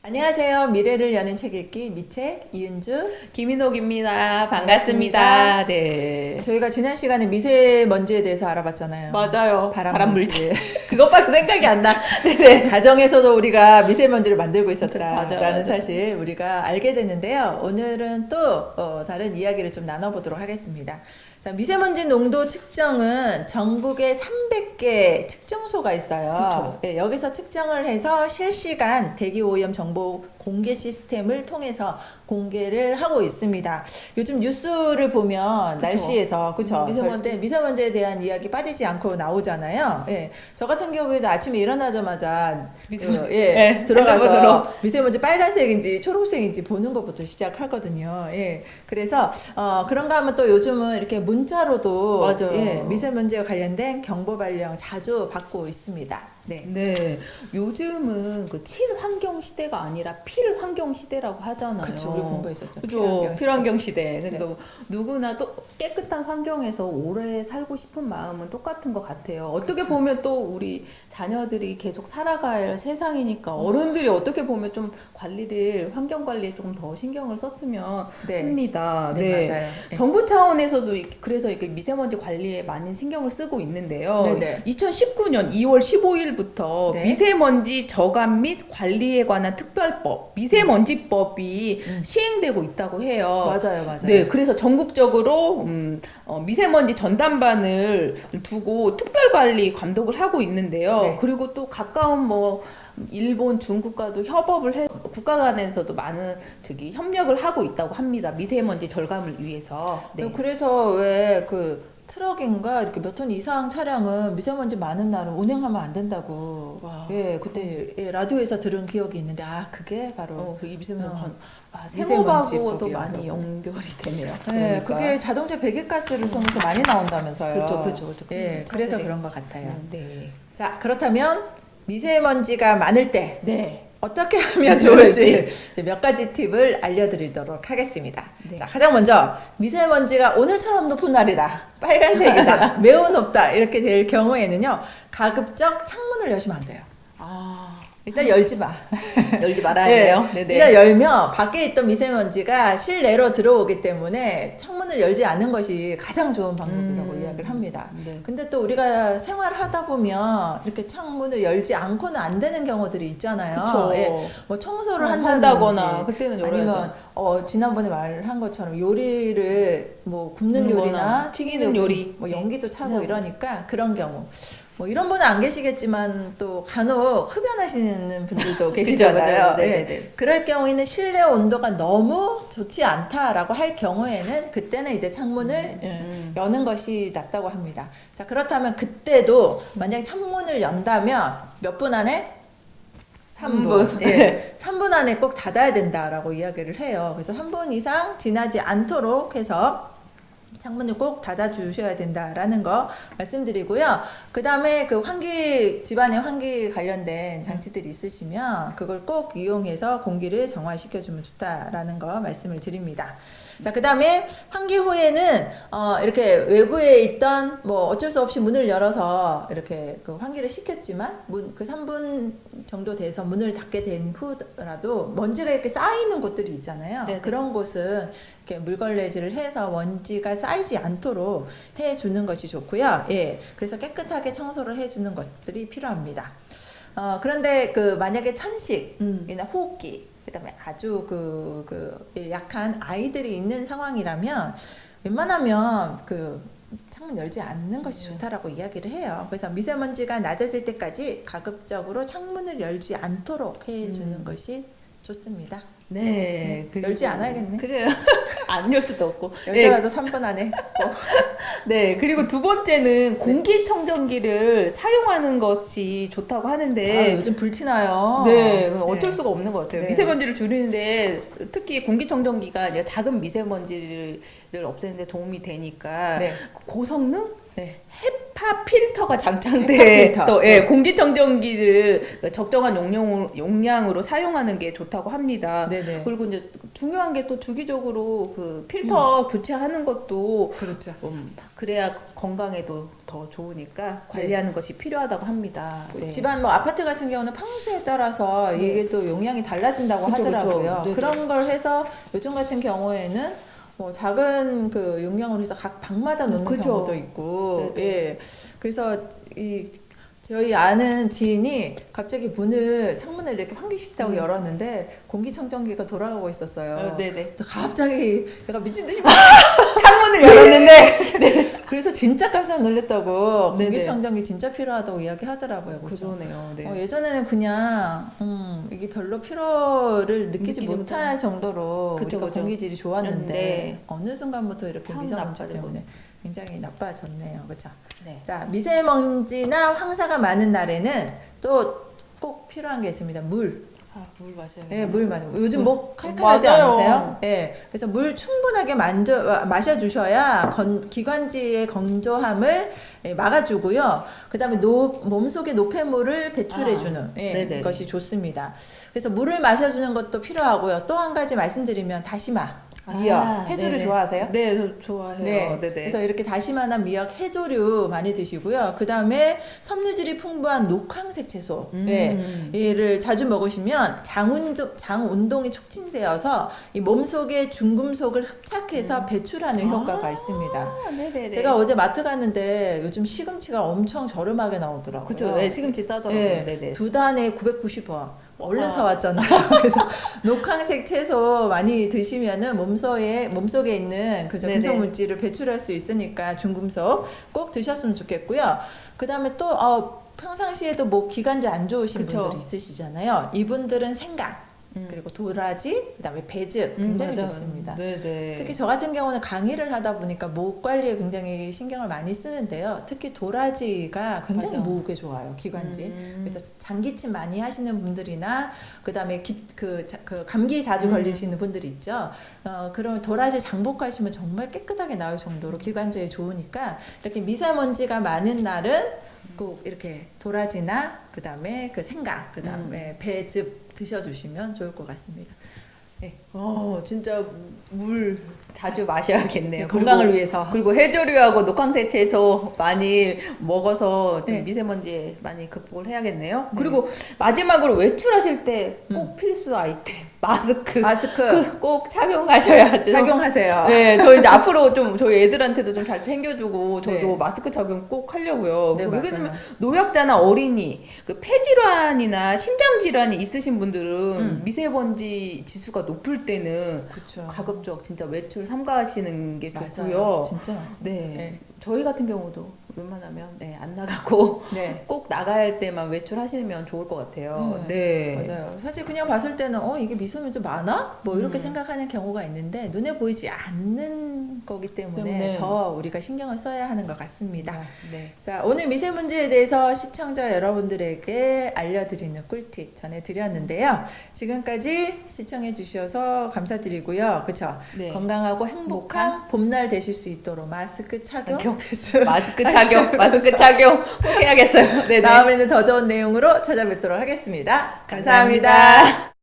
안녕하세요. 미래를 여는 책 읽기 미책 이은주 김인옥입니다. 반갑습니다. 네. 저희가 지난 시간에 미세먼지에 대해서 알아봤잖아요. 맞아요. 발암물질. 그것밖에 생각이 안 나. 네네. 가정에서도 우리가 미세먼지를 만들고 맞아요, 있었다라는 맞아요. 사실 우리가 알게 됐는데요. 오늘은 또 다른 이야기를 좀 나눠보도록 하겠습니다. 자, 미세먼지 농도 측정은 전국에 300개 측정소가 있어요. 그렇죠. 예, 여기서 측정을 해서 실시간 대기 오염 정보 공개 시스템을 통해서 공개를 하고 있습니다. 요즘 뉴스를 보면 그쵸. 날씨에서 그쵸? 미세먼지. 절대 미세먼지에 대한 이야기 빠지지 않고 나오잖아요. 예, 저 같은 경우에도 아침에 일어나자마자 네, 들어가서 핸드폰으로. 미세먼지 빨간색인지 초록색인지 보는 것부터 시작하거든요. 예, 그래서 그런가 하면 또 요즘은 이렇게 문자로도 맞아요. 예, 미세먼지와 관련된 경보 발령 자주 받고 있습니다. 네. 네. 요즘은 그 친환경 시대가 아니라 필환경 시대라고 하잖아요. 그쵸, 우리 공부했었죠. 그죠. 필환경 시대. 그러니까 네. 누구나 또 깨끗한 환경에서 오래 살고 싶은 마음은 똑같은 것 같아요. 어떻게 그쵸. 보면 또 우리 자녀들이 계속 살아갈 세상이니까 어른들이 어떻게 보면 좀 환경 관리에 조금 더 신경을 썼으면 네. 합니다. 네, 맞아요. 네. 정부 차원에서도 그래서 이렇게 미세먼지 관리에 많이 신경을 쓰고 있는데요. 네네. 2019년 2월 15일부터 네. 미세먼지 저감 및 관리에 관한 특별법, 미세먼지법이 시행되고 있다고 해요. 맞아요, 맞아요. 네, 그래서 전국적으로 미세먼지 전담반을 두고 특별 관리 감독을 하고 있는데요. 네. 그리고 또 가까운 뭐 일본, 중국과도 협업을 해 국가 간에서도 많은 협력을 하고 있다고 합니다. 미세먼지 절감을 위해서. 네. 그래서 왜 그 트럭인가 이렇게 몇 톤 이상 차량은 미세먼지 많은 날은 운행하면 안 된다고. 와. 예, 그때 라디오에서 들은 기억이 있는데 그게 바로 그게 미세먼지 미세먼지 생업하고도 법이요. 많이 연결이 되네요. 네, 그러니까. 그게 자동차 배기가스를 통해서 많이 나온다면서요. 그렇죠. 예, 그래서 그런 것 같아요. 네. 자, 그렇다면 미세먼지가 많을 때 네. 어떻게 하면 좋을지 몇 가지 팁을 알려드리도록 하겠습니다. 네. 자, 가장 먼저 미세먼지가 오늘처럼 높은 날이다, 빨간색이다, 매우 높다 이렇게 될 경우에는요, 가급적 창문을 여시면 안 돼요. 일단 열지 마. 열지 말아야 네. 돼요. 네네. 일단 열면 밖에 있던 미세먼지가 실내로 들어오기 때문에 창문을 열지 않는 것이 가장 좋은 방법이라고 이야기를 합니다. 네. 근데 또 우리가 생활을 하다 보면 이렇게 창문을 열지 않고는 안 되는 경우들이 있잖아요. 그쵸. 예, 뭐 청소를 한다거나 한다든지 그때는 열어야죠. 아니면 지난번에 말한 것처럼 요리를 뭐 굽는 굽는 요리나 거나 튀기는 요리. 뭐 네. 연기도 차고 네. 이러니까 그런 경우. 뭐 이런 분은 안 계시겠지만 또 간혹 흡연하시는 분들도 계시잖아요. 맞아요. 예. 네네네. 그럴 경우에는 실내 온도가 너무 좋지 않다라고 할 경우에는 그때는 이제 창문을 여는 것이 낫다고 합니다. 자, 그렇다면 그때도 만약에 창문을 연다면 몇 분 안에? 3분. 3분. 예. 3분 안에 꼭 닫아야 된다라고 이야기를 해요. 그래서 3분 이상 지나지 않도록 해서 창문을 꼭 닫아 주셔야 된다라는 거 말씀드리고요. 그 다음에 그 집안에 환기 관련된 장치들이 있으시면 그걸 꼭 이용해서 공기를 정화시켜 주면 좋다라는 거 말씀을 드립니다. 자, 그 다음에 환기 후에는 이렇게 외부에 있던 뭐 어쩔 수 없이 문을 열어서 이렇게 그 환기를 시켰지만 그 3분 정도 돼서 문을 닫게 된 후라도 먼지가 이렇게 쌓이는 곳들이 있잖아요. 네네. 그런 곳은 이렇게 물걸레질을 해서 먼지가 쌓이지 않도록 해주는 것이 좋고요. 예, 그래서 깨끗하게 청소를 해주는 것들이 필요합니다. 그런데 만약에 천식이나 호흡기, 그다음에 아주 약한 아이들이 있는 상황이라면 웬만하면 창문 열지 않는 것이 좋다라고 이야기를 해요. 그래서 미세먼지가 낮아질 때까지 가급적으로 창문을 열지 않도록 해주는 것이 좋습니다. 네. 열지 않아야겠네. 그래요. 안 열 수도 없고. 열더라도 3분 안에. 네. 그리고 두 번째는 공기청정기를 사용하는 것이 좋다고 하는데. 요즘 불티나요. 네, 어쩔 수가 없는 것 같아요. 네. 미세먼지를 줄이는데 특히 공기청정기가 작은 미세먼지를 없애는데 도움이 되니까 네. 고성능 네. 헤파 필터가 장착된 필터. 또 네. 공기청정기를 적정한 용량으로 사용하는 게 좋다고 합니다. 네네. 그리고 이제 중요한 게 또 주기적으로 그 필터 교체하는 것도 그렇죠. 그래야 건강에도 더 좋으니까 관리하는 것이 필요하다고 합니다. 네. 집안 뭐 아파트 같은 경우는 평수에 따라서 네. 이게 또 용량이 달라진다고 그쵸, 그쵸. 하더라고요. 네네. 그런 걸 해서 요즘 같은 경우에는 뭐 작은 그 용량으로 해서 각 방마다 놓는 그쵸. 경우도 있고, 네네. 예. 그래서 이 저희 아는 지인이 갑자기 창문을 이렇게 환기시키다고 열었는데 공기청정기가 돌아가고 있었어요. 네네. 갑자기 내가 미친 듯이 창문을 열었는데 그래서 진짜 깜짝 놀랐다고. 네네. 공기청정기 진짜 필요하다고 이야기하더라고요. 그죠? 그러네요. 네. 예전에는 그냥 이게 별로 필요를 느끼지 느끼지 못할 정도로 그쵸, 우리가 그쵸. 공기질이 좋았는데 네. 어느 순간부터 이렇게 확 미세먼지 나빠지고. 때문에 굉장히 나빠졌네요. 그렇죠? 네. 자, 미세먼지나 황사가 많은 날에는 또 꼭 필요한 게 있습니다. 물. 물 마셔야 예, 물 마시고. 요즘 물. 목 칼칼하지 맞아요. 않으세요? 예. 그래서 물 충분하게 마셔주셔야 기관지의 건조함을 막아주고요. 그 다음에 몸속의 노폐물을 배출해주는 네네. 것이 좋습니다. 그래서 물을 마셔주는 것도 필요하고요. 또 한 가지 말씀드리면 다시마, 미역, 해조류 네네. 좋아하세요? 네, 저 좋아해요. 네. 네네. 그래서 이렇게 다시마나 미역, 해조류 많이 드시고요. 그 다음에 섬유질이 풍부한 녹황색 채소. 네. 얘를 자주 먹으시면 장 운동이 촉진되어서 이 몸속에 중금속을 흡착해서 배출하는 효과가 있습니다. 네네네. 제가 어제 마트 갔는데 요즘 시금치가 엄청 저렴하게 나오더라고요. 그쵸. 네, 시금치 싸더라고요. 네. 네네. 두 단에 990원. 얼른 와. 사왔잖아요. 그래서 녹황색 채소 많이 드시면은 몸속에 있는 그 네네. 금속 물질을 배출할 수 있으니까 중금속 꼭 드셨으면 좋겠고요. 그 다음에 또 평상시에도 뭐 기관지 안 좋으신 그쵸. 분들이 있으시잖아요. 이분들은 생강 그리고 도라지, 그다음에 배즙 굉장히 맞아요. 좋습니다. 네네. 특히 저 같은 경우는 강의를 하다 보니까 목 관리에 굉장히 신경을 많이 쓰는데요. 특히 도라지가 굉장히 맞아. 목에 좋아요, 기관지. 그래서 장기침 많이 하시는 분들이나 그다음에 그 감기 자주 걸리시는 분들이 있죠. 그럼 도라지 장복하시면 정말 깨끗하게 나올 정도로 기관지에 좋으니까 이렇게 미세먼지가 많은 날은 꼭 이렇게 도라지나 그다음에 그 생강, 그다음에 배즙 드셔주시면 좋을 것 같습니다. 네. 진짜 물 자주 마셔야겠네요. 건강을 그리고, 위해서. 그리고 해조류하고 녹황색 채소 많이 먹어서 좀 네. 미세먼지 많이 극복을 해야겠네요. 네. 그리고 마지막으로 외출하실 때 꼭 필수 아이템 마스크 꼭 착용하셔야죠. 착용하세요. 네, 저희 이제 앞으로 좀 저희 애들한테도 좀 잘 챙겨주고 저도 네. 마스크 착용 꼭 하려고요. 네, 왜냐면 맞아요. 노약자나 어린이, 그 폐질환이나 심장 질환이 있으신 분들은 미세먼지 지수가 높을 때는 그렇죠. 가급적 진짜 외출 삼가하시는 게 맞아요. 좋고요. 진짜 맞습니다. 네. 저희 같은 경우도 웬만하면 안 나가고 네. 꼭 나가야 할 때만 외출하시면 좋을 것 같아요. 네. 맞아요. 사실 그냥 봤을 때는 이게 미세먼지 많아? 뭐 이렇게 생각하는 경우가 있는데 눈에 보이지 않는 거기 때문에 더 우리가 신경을 써야 하는 것 같습니다. 네. 자, 오늘 미세먼지에 대해서 시청자 여러분들에게 알려드리는 꿀팁 전해드렸는데요. 지금까지 시청해 주셔서 감사드리고요. 그렇죠? 네. 건강하고 행복한 봄날 되실 수 있도록 마스크 착용 필수. 마스크 착용 꼭 해야겠어요. 네. 다음에는 더 좋은 내용으로 찾아뵙도록 하겠습니다. 감사합니다.